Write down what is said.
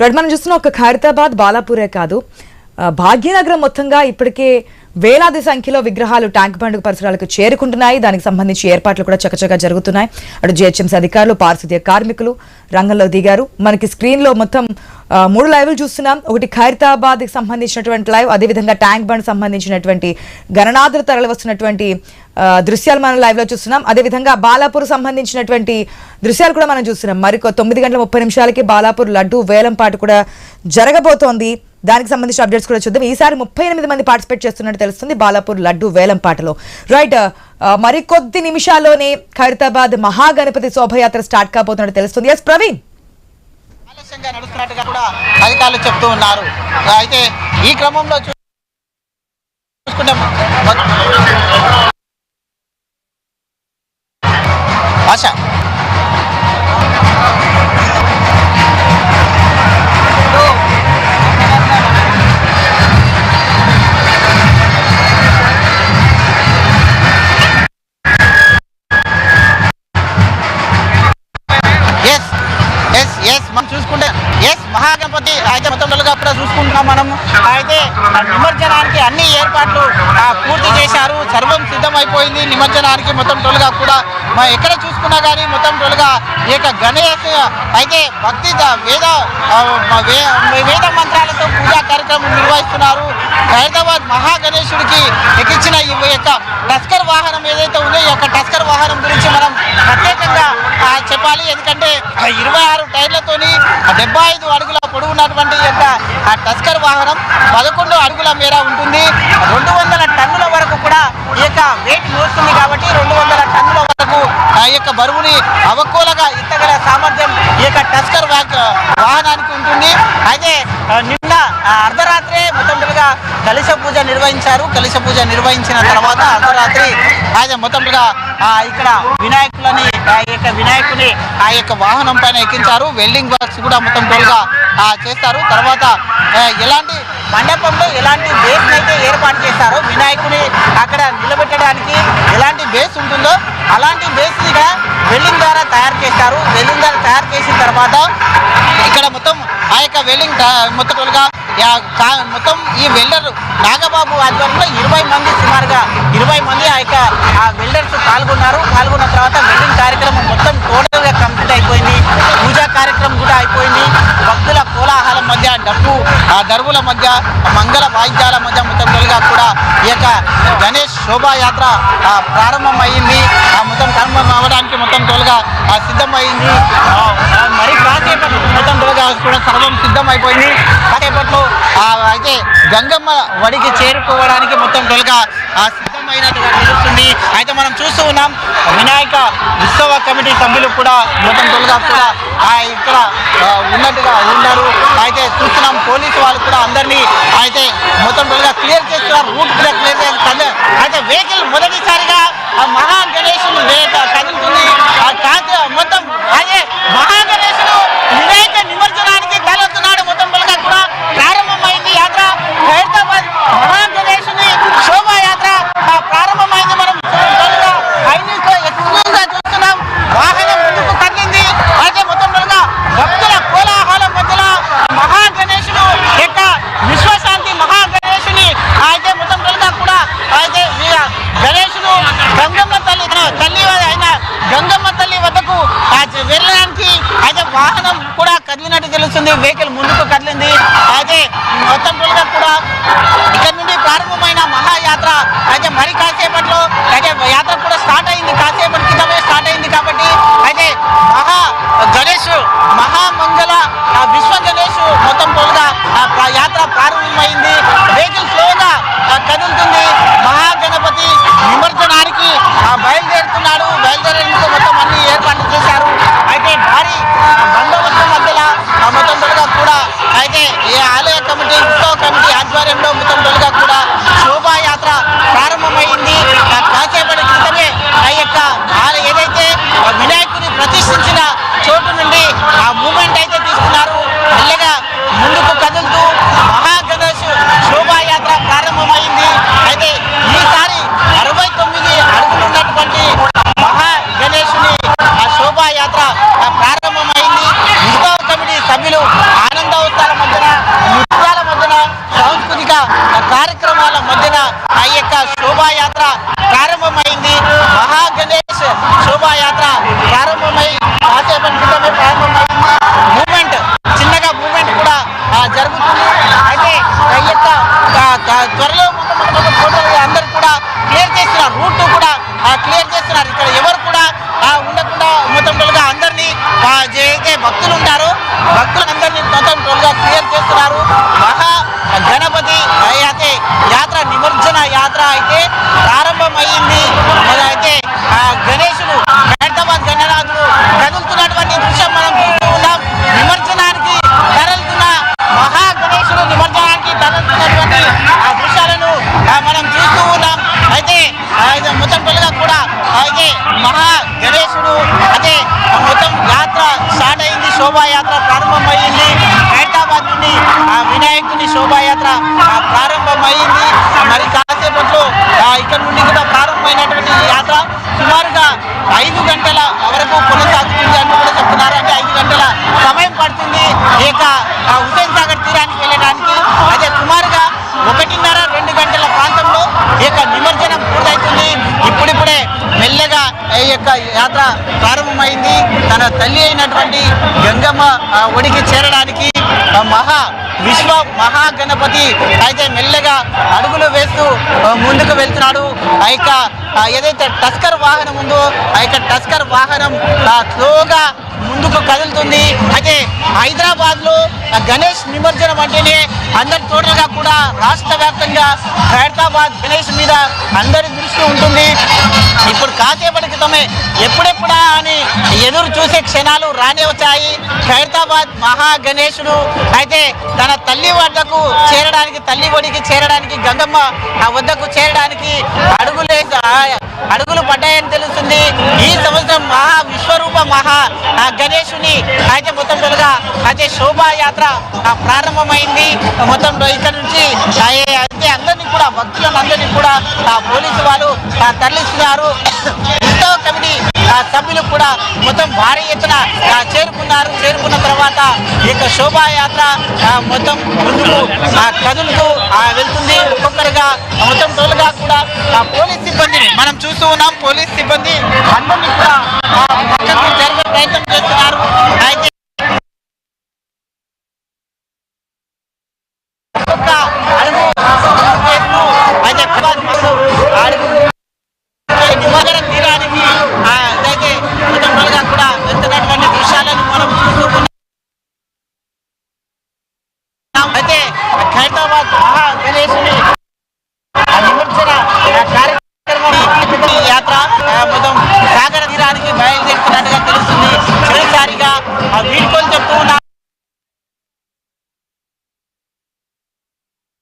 మనం చూస్తున్న ఒక ఖైరతాబాద్ బాలాపూరే కాదు, భాగ్యనగరం మొత్తంగా ఇప్పటికే వేలాది సంఖ్యలో విగ్రహాలు ట్యాంక్ బండ్ పరిసరాలకు చేరుకుంటున్నాయి. దానికి సంబంధించి ఏర్పాట్లు కూడా చకచకా జరుగుతున్నాయి. అటు జిహెచ్ఎంసీ అధికారులు, పారిశుద్ధ్య కార్మికులు రంగంలో దిగారు. మనకి స్క్రీన్ లో మొత్తం 3 లైవ్లు చూస్తున్నాం. ఒకటి ఖైరతాబాద్ కి సంబంధించినటువంటి లైవ్, అదేవిధంగా ట్యాంక్ బండ్ సంబంధించినటువంటి గణనాథులు తరలి వస్తున్నటువంటి దృశ్యాలు మనం లైవ్ లో చూస్తున్నాం. అదేవిధంగా బాలాపూర్ సంబంధించినటువంటి దృశ్యాలు కూడా మనం చూస్తున్నాం. మరి 9:30 బాలాపూర్ లడ్డు వేలం పాటు కూడా జరగబోతోంది. దానికి సంబంధించిన అప్డేట్స్ కూడా చూద్దాం. ఈసారి 38 మంది పార్టిసిపేట్ చేస్తున్నట్టు తెలుస్తుంది బాలాపూర్ లడ్డు వేలం పాటలో. రైట్, మరి కొద్ది నిమిషాల్లోనే ఖైరతాబాద్ మహాగణపతి శోభయాత్ర స్టార్ట్ కాబోతున్నట్టు తెలుస్తుంది. ఎస్ ప్రవీణ్, ఆలస్యంగా నడుస్తున్నట్టుగా కూడా అధికారులు చెప్తూ ఉన్నారు. అయితే ఈ క్రమంలో చూసుకుంటే ఆశ మనం చూసుకుంటే మహాగణపతి అయితే మొత్తం కూడా చూసుకుంటున్నాం. మనం అయితే నిమజ్జనానికి అన్ని ఏర్పాట్లు పూర్తి చేశారు. సర్వం సిద్ధమైపోయింది నిమజ్జనానికి. మొత్తం టోలుగా కూడా ఎక్కడ చూసుకున్నా కానీ మొత్తం టోలుగా ఈ యొక్క గణేష్ అయితే భక్తి వేద మంత్రాలతో పూజా కార్యక్రమం నిర్వహిస్తున్నారు. హైదరాబాద్ మహాగణేశుడికి ఎక్కించిన ఈ యొక్క టస్కర్ వాహనం ఏదైతే ఉందో ఈ యొక్క టస్కర్ వాహనం గురించి మనం ప్రత్యేకంగా చెప్పాలి. ఎందుకంటే 26 టైర్లతోని 75 అడుగుల పొడవు ఉన్నటువంటి యొక్క ఆ టస్కర్ వాహనం 11 అడుగుల మేర ఉంటుంది. 200 టన్నుల వరకు కూడా ఈ యొక్క వెయిట్ మోస్తుంది. కాబట్టి 200 టన్నుల వరకు ఆ యొక్క బరువుని అవకోలగా ఎత్తగల సామర్థ్యం ఈ యొక్క టస్కర్ వాహనానికి ఉంటుంది. అయితే నిన్న అర్ధరాత్రే మొత్తంగా కలశ పూజ నిర్వహించారు. కలశ పూజ నిర్వహించిన తర్వాత అర్ధరాత్రి అయితే మొత్తంగా ఇక్కడ వినాయకులని వినాయకుని ఆ యొక్క వాహనం పైన ఎక్కించారు. వెల్డింగ్ వర్క్స్ కూడా మొత్తం టోల్గా చేస్తారు. తర్వాత ఎలాంటి మండపంలో ఎలాంటి బేస్ అయితే ఏర్పాటు చేస్తారో వినాయకుని అక్కడ నిలబెట్టడానికి ఎలాంటి బేస్ ఉంటుందో అలాంటి బేస్ ఇక్కడ వెల్డింగ్ ద్వారా తయారు చేస్తారు. వెల్డింగ్ ద్వారా తయారు చేసిన తర్వాత ఇక్కడ మొత్తం ఆ యొక్క వెల్డింగ్ మొత్తంగా మొత్తం ఈ వెల్డర్ నాగబాబు ఆధ్వర్యంలో 20 మంది సుమారుగా 20 మంది ఆ వెల్డర్స్ పాల్గొన్నారు. పాల్గొన్న తర్వాత వెల్డింగ్ కార్యక్రమం మొత్తం టోటల్గా కంప్లీట్ అయిపోయింది. పూజా కార్యక్రమం కూడా అయిపోయింది. భక్తుల కోలాహలం మధ్య దరువుల మధ్య మంగళ వాయిద్యాల మధ్య మొత్తం కూడా ఈ యొక్క గణేష్ శోభాయాత్ర ప్రారంభం అయ్యింది. మొత్తం ప్రారంభం అవ్వడానికి మొత్తం టోల్గా సిద్ధమైంది. మరి కాసేపట్లో మొత్తం టోల్గా కూడా సర్వం సిద్ధమైపోయింది. కాసేపట్లో అయితే గంగమ్మ వడికి చేరుకోవడానికి మొత్తం టోల్గా సిద్ధమైనట్టుగా తెలుస్తుంది. అయితే మనం చూస్తూ ఉన్నాం వినాయక ఉత్సవ కమిటీ సభ్యులు కూడా మొత్తం టోల్గా కూడా ఇక్కడ ఉన్నట్టుగా ఉన్నారు. అయితే చూస్తున్నాం పోలీసు వాళ్ళు కూడా అందరినీ అయితే మొత్తం టోల్గా క్లియర్ చేస్తున్నారు. రూట్ కూడా క్లియర్ చేస్తున్నారు. అయితే వెహికల్ మొదటిసారిగా మహా గణేశుడు కదులుతుంది. మొత్తం అదే మహా గణేశుడు వినాయక నిమజ్జనానికి కలుగుతున్నాడు. మొత్తం టోల్గా కూడా ప్రారంభమైంది యాత్ర. హైదరాబాద్ మహా గణేశుని శోభాయాత్ర ప్రారంభమైంది. మనం ఎక్కువగా చూస్తున్నాం. వాహనం ముందుకు కదిలింది. అయితే మొత్తం టోల్గా భక్తుల కోలాహలం మధ్యలో మహా గణేశుడు యొక్క విశ్వశాంతి మహా గణేశుని అయితే మొత్తం టోల్గా కూడా అయితే గణేశుడు గంగమ్మ తల్లి అయిన గంగమ్మ తల్లి వద్దకు వెళ్ళడానికి అయితే వాహనం కూడా కదిలినట్టు తెలుస్తుంది. వెహికల్ ముందుకు కదిలింది. అయితే మొత్తం టోల్గా కూడా ఇక్కడ నుండి ప్రారంభమైన మహాయాత్ర అయితే మరి కాసేపట్లో అయితే యాత్ర కూడా స్టార్ట్ అయింది. కాసేపటి క్రితమే స్టార్ట్ అయింది. కాబట్టి అయితే గణేష్ మహామంగళ విశ్వ గణేష్ మొత్తం టోల్గా యాత్ర ప్రారంభమైంది. వెహికల్ స్లోగా కదులుతుంది. మహాగణపతి నిమజ్జనానికి బయలుదేరుతున్నాడు. బయలుదేరేందుకు మొత్తం అన్ని ఏర్పాట్లు చేశారు. అయితే భారీ బందోబస్తు మధ్యలో మొత్తం టోల్గా కూడా శోభాయాత్ర ప్రారంభమైంది. హైదరాబాద్ నుండి వినాయకుని శోభాయాత్ర ప్రారంభమైంది. మరి కాసేపట్లో ఇక్కడ నుండి కూడా ప్రారంభమైనటువంటి ఈ యాత్ర సుమారుగా 5 గంటల వరకు కొనసాగుతుంది అని కూడా చెప్తున్నారు. అంటే 5 గంటల సమయం పడుతుంది ఇక హుసేన్ సాగర్ తీరానికి వెళ్ళడానికి. అదే సుమారుగా 1:30-2 గంటల ప్రాంతంలో ఈ యొక్క నిమజ్జనం పూర్తవుతుంది. ఇప్పుడిప్పుడే మెల్లగా ఈ యొక్క యాత్ర ప్రారంభమైంది. తన తల్లి అయినటువంటి గంగమ్మ ఒడికి చేరడానికి విశ్వ మహాగణపతి అయితే మెల్లగా అడుగులు వేస్తూ ముందుకు వెళ్తున్నాడు. ఆ యొక్క ఏదైతే టస్కర్ వాహనం ఉందో ఆ యొక్క టస్కర్ వాహనం స్లోగా ముందుకు కదులుతుంది. అయితే హైదరాబాద్ లో గణేష్ నిమజ్జనం అంటేనే అందరి టోటల్గా కూడా రాష్ట్ర వ్యాప్తంగా హైదరాబాద్ గణేష్ మీద అందరి దృష్టి ఉంటుంది. ఇప్పుడు కాసేపటి క్రితమే ఎప్పుడెప్పుడా అని ఎదురు చూసే క్షణాలు రానే వచ్చాయి. హైదరాబాద్ మహా గణేశుడు అయితే తన తల్లి వద్దకు చేరడానికి, తల్లి ఒడికి చేరడానికి, గంగమ్మ వద్దకు చేరడానికి అడుగులు పడ్డాయని తెలుస్తుంది. ఈ సంవత్సరం విశ్వరూప మహా గణేశుని అయితే మొత్తం తొలగా అయితే శోభాయాత్ర ప్రారంభమైంది. మొత్తం ఇక్కడ నుంచి అయితే అందరినీ కూడా భక్తులను అందరినీ కూడా పోలీసు వాళ్ళు తరలిస్తున్నారు. ఉత్సవ కమిటీ సభ్యులు కూడా మొత్తం భారీ ఎత్తున చేరుకున్న తర్వాత ఈ యొక్క శోభాయాత్ర మొత్తం ముందుకు కదులుతూ వెళ్తుంది. ఒక్కొక్కరుగా మొత్తం తోలుగా కూడా పోలీస్ సిబ్బందిని మనం చూస్తూ ఉన్నాం. పోలీస్ సిబ్బంది అందరినీ కూడా పక్కకు జరిగే ప్రయత్నం చేస్తున్నారు. అయితే నిమజ్జన తీరానికి అయితే మొత్తంగా కూడా వెళ్తున్నటువంటి దృశ్యాలను మనం చూస్తూ అయితే హైదరాబాద్ మహా గణేశుని నిమజ్జన కార్యక్రమం యాత్ర